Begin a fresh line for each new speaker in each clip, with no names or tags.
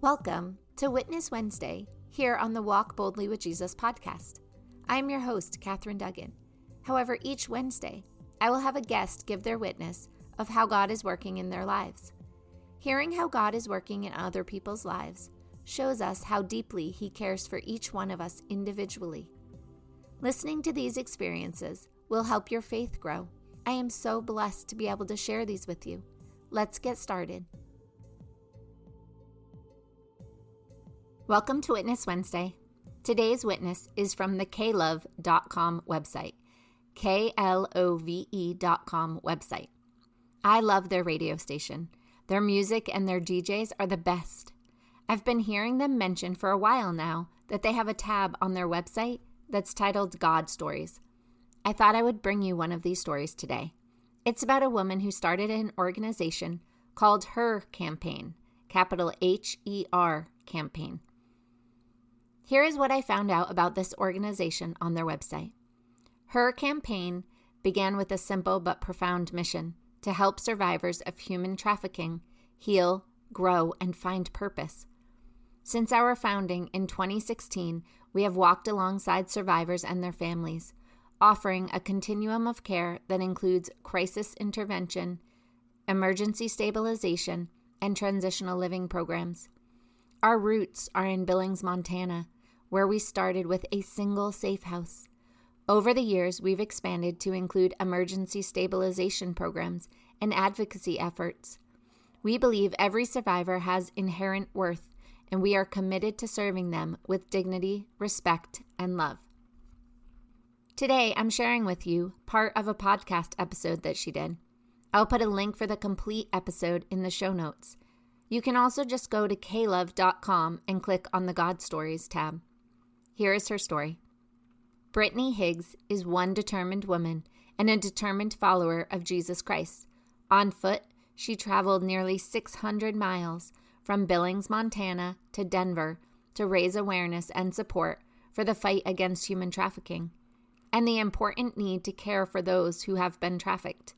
Welcome to Witness Wednesday here on the Walk Boldly with Jesus podcast. I am your host, Katherine Duggan. However, each Wednesday, I will have a guest give their witness of how God is working in their lives. Hearing how God is working in other people's lives shows us how deeply He cares for each one of us individually. Listening to these experiences will help your faith grow. I am so blessed to be able to share these with you. Let's get started. Welcome to Witness Wednesday. Today's witness is from the klove.com website, klove.com website. I love their radio station. Their music and their DJs are the best. I've been hearing them mention for a while now that they have a tab on their website that's titled God Stories. I thought I would bring you one of these stories today. It's about a woman who started an organization called Her Campaign, capital H-E-R campaign. Here is what I found out about this organization on their website. Her Campaign began with a simple but profound mission to help survivors of human trafficking heal, grow, and find purpose. Since our founding in 2016, we have walked alongside survivors and their families, offering a continuum of care that includes crisis intervention, emergency stabilization, and transitional living programs. Our roots are in Billings, Montana, where we started with a single safe house. Over the years, we've expanded to include emergency stabilization programs and advocacy efforts. We believe every survivor has inherent worth, and we are committed to serving them with dignity, respect, and love. Today, I'm sharing with you part of a podcast episode that she did. I'll put a link for the complete episode in the show notes. You can also just go to klove.com and click on the God Stories tab. Here is her story. Britney Higgs is one determined woman and a determined follower of Jesus Christ. On foot, she traveled nearly 600 miles from Billings, Montana to Denver to raise awareness and support for the fight against human trafficking and the important need to care for those who have been trafficked.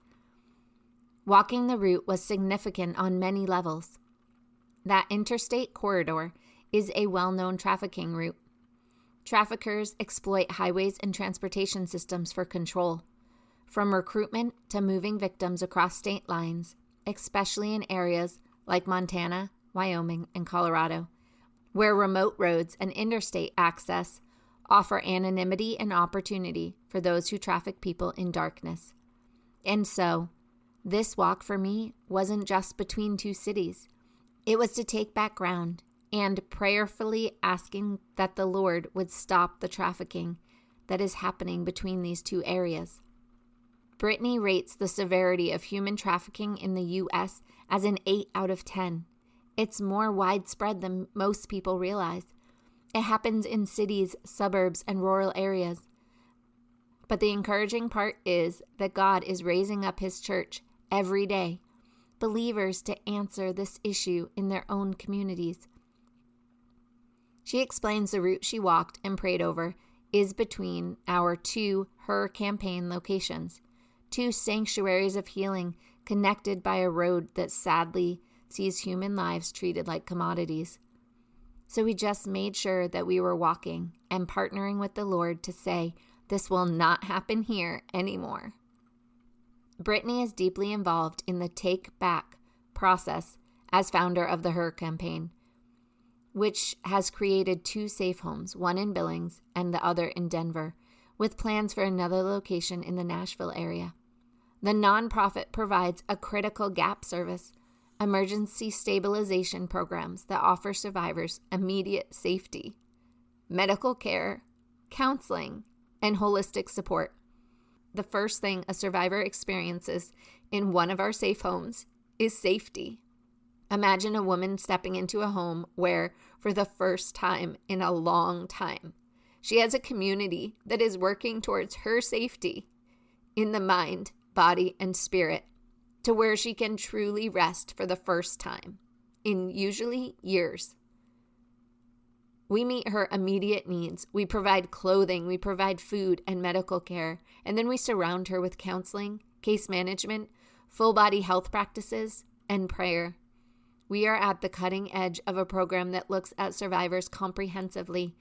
Walking the route was significant on many levels. That interstate corridor is a well-known trafficking route. Traffickers exploit highways and transportation systems for control, from recruitment to moving victims across state lines, especially in areas like Montana, Wyoming, and Colorado, where remote roads and interstate access offer anonymity and opportunity for those who traffic people in darkness. And so, this walk for me wasn't just between two cities. It was to take back ground and prayerfully asking that the Lord would stop the trafficking that is happening between these two areas. Britney rates the severity of human trafficking in the U.S. as an 8 out of 10. It's more widespread than most people realize. It happens in cities, suburbs, and rural areas. But the encouraging part is that God is raising up His church every day, believers to answer this issue in their own communities. She explains the route she walked and prayed over is between our two Her Campaign locations, two sanctuaries of healing connected by a road that sadly sees human lives treated like commodities. So we just made sure that we were walking and partnering with the Lord to say, this will not happen here anymore. Britney is deeply involved in the Take Back process as founder of the Her Campaign, which has created 2 safe homes, one in Billings and the other in Denver, with plans for another location in the Nashville area. The nonprofit provides a critical gap service, emergency stabilization programs that offer survivors immediate safety, medical care, counseling, and holistic support. The first thing a survivor experiences in one of our safe homes is safety. Imagine a woman stepping into a home where, for the first time in a long time, she has a community that is working towards her safety in the mind, body, and spirit, to where she can truly rest for the first time in usually years. We meet her immediate needs. We provide clothing, we provide food and medical care, and then we surround her with counseling, case management, full body health practices, and prayer. We are at the cutting edge of a program that looks at survivors comprehensively,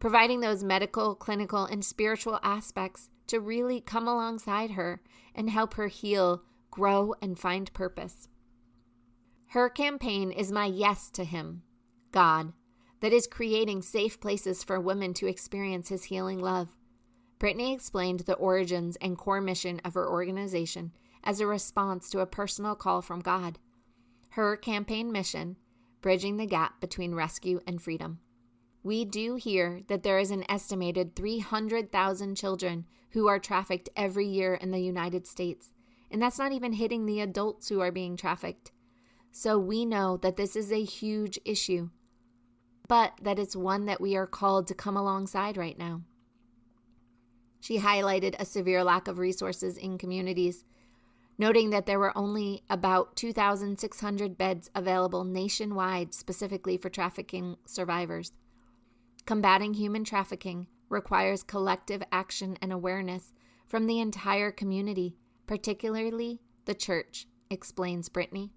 providing those medical, clinical, and spiritual aspects to really come alongside her and help her heal, grow, and find purpose. Her campaign is my yes to Him, God, that is creating safe places for women to experience His healing love. Britney explained the origins and core mission of her organization as a response to a personal call from God. Her campaign mission, bridging the gap between rescue and freedom. We do hear that there is an estimated 300,000 children who are trafficked every year in the United States, and that's not even hitting the adults who are being trafficked. So we know that this is a huge issue, but that it's one that we are called to come alongside right now. She highlighted a severe lack of resources in communities, noting that there were only about 2,600 beds available nationwide specifically for trafficking survivors. Combating human trafficking requires collective action and awareness from the entire community, particularly the church, explains Britney.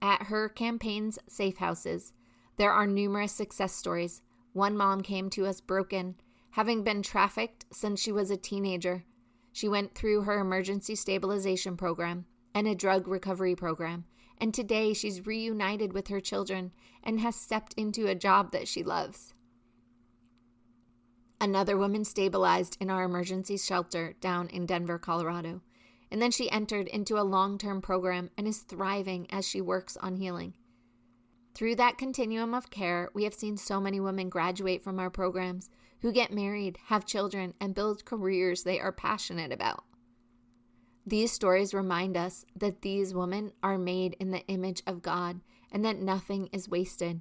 At her campaign's safe houses, there are numerous success stories. One mom came to us broken, having been trafficked since she was a teenager. She went through her emergency stabilization program and a drug recovery program, and today she's reunited with her children and has stepped into a job that she loves. Another woman stabilized in our emergency shelter down in Denver, Colorado, and then she entered into a long-term program and is thriving as she works on healing. Through that continuum of care, we have seen so many women graduate from our programs who get married, have children, and build careers they are passionate about. These stories remind us that these women are made in the image of God and that nothing is wasted,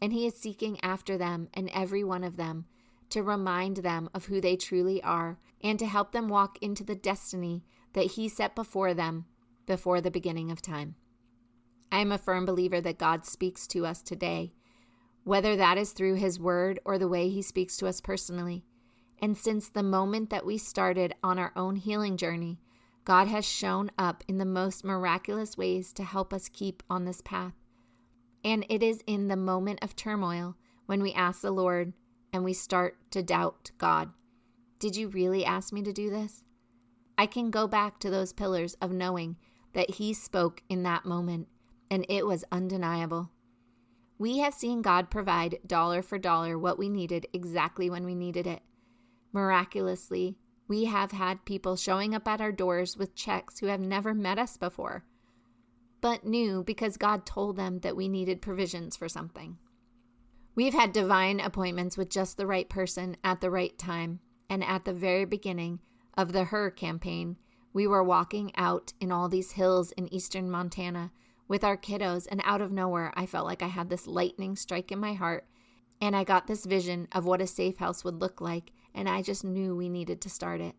and He is seeking after them and every one of them to remind them of who they truly are and to help them walk into the destiny that He set before them before the beginning of time. I am a firm believer that God speaks to us today, whether that is through His word or the way He speaks to us personally. And since the moment that we started on our own healing journey, God has shown up in the most miraculous ways to help us keep on this path. And it is in the moment of turmoil when we ask the Lord and we start to doubt God. Did you really ask me to do this? I can go back to those pillars of knowing that He spoke in that moment, and it was undeniable. We have seen God provide dollar for dollar what we needed exactly when we needed it. Miraculously, we have had people showing up at our doors with checks who have never met us before, but knew because God told them that we needed provisions for something. We've had divine appointments with just the right person at the right time, and at the very beginning of the Her campaign, we were walking out in all these hills in eastern Montana with our kiddos, and out of nowhere, I felt like I had this lightning strike in my heart, and I got this vision of what a safe house would look like, and I just knew we needed to start it.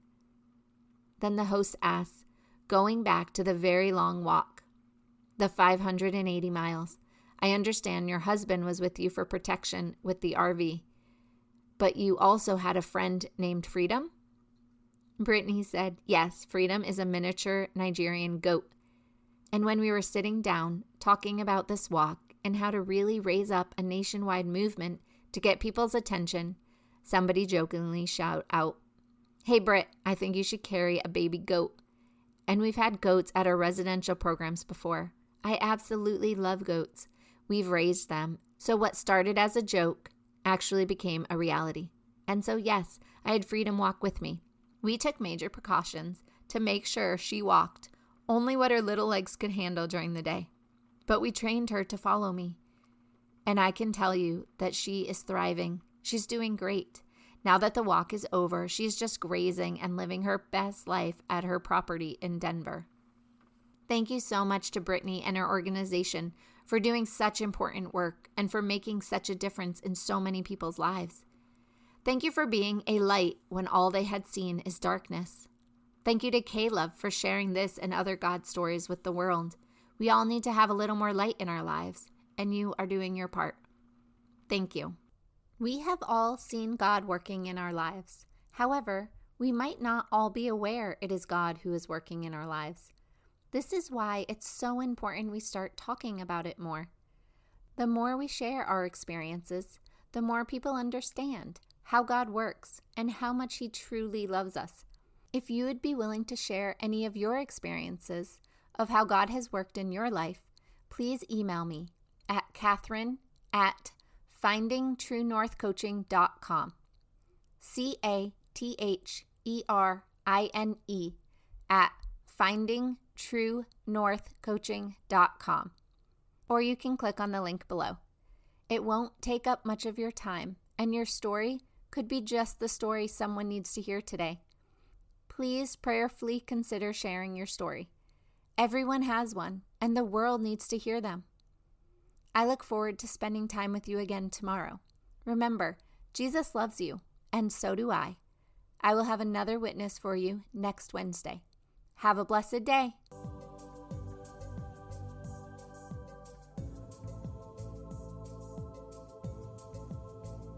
Then the host asks, going back to the very long walk, the 580 miles, I understand your husband was with you for protection with the RV, but you also had a friend named Freedom? Britney said, yes, Freedom is a miniature Nigerian goat. And when we were sitting down talking about this walk and how to really raise up a nationwide movement to get people's attention, somebody jokingly shouted out, hey Britt, I think you should carry a baby goat. And we've had goats at our residential programs before. I absolutely love goats. We've raised them. So what started as a joke actually became a reality. And so yes, I had Freedom walk with me. We took major precautions to make sure she walked only what her little legs could handle during the day. But we trained her to follow me. And I can tell you that she is thriving. She's doing great. Now that the walk is over, she's just grazing and living her best life at her property in Denver. Thank you so much to Britney and her organization for doing such important work and for making such a difference in so many people's lives. Thank you for being a light when all they had seen is darkness. Thank you to Caleb for sharing this and other God stories with the world. We all need to have a little more light in our lives, and you are doing your part. Thank you. We have all seen God working in our lives. However, we might not all be aware it is God who is working in our lives. This is why it's so important we start talking about it more. The more we share our experiences, the more people understand how God works and how much He truly loves us. If you would be willing to share any of your experiences of how God has worked in your life, please email me at Catherine@findingtruenorthcoaching.com. CATHERINE at findingtruenorthcoaching.com. Or you can click on the link below. It won't take up much of your time, and your story could be just the story someone needs to hear today. Please prayerfully consider sharing your story. Everyone has one, and the world needs to hear them. I look forward to spending time with you again tomorrow. Remember, Jesus loves you, and so do I. I will have another witness for you next Wednesday. Have a blessed day.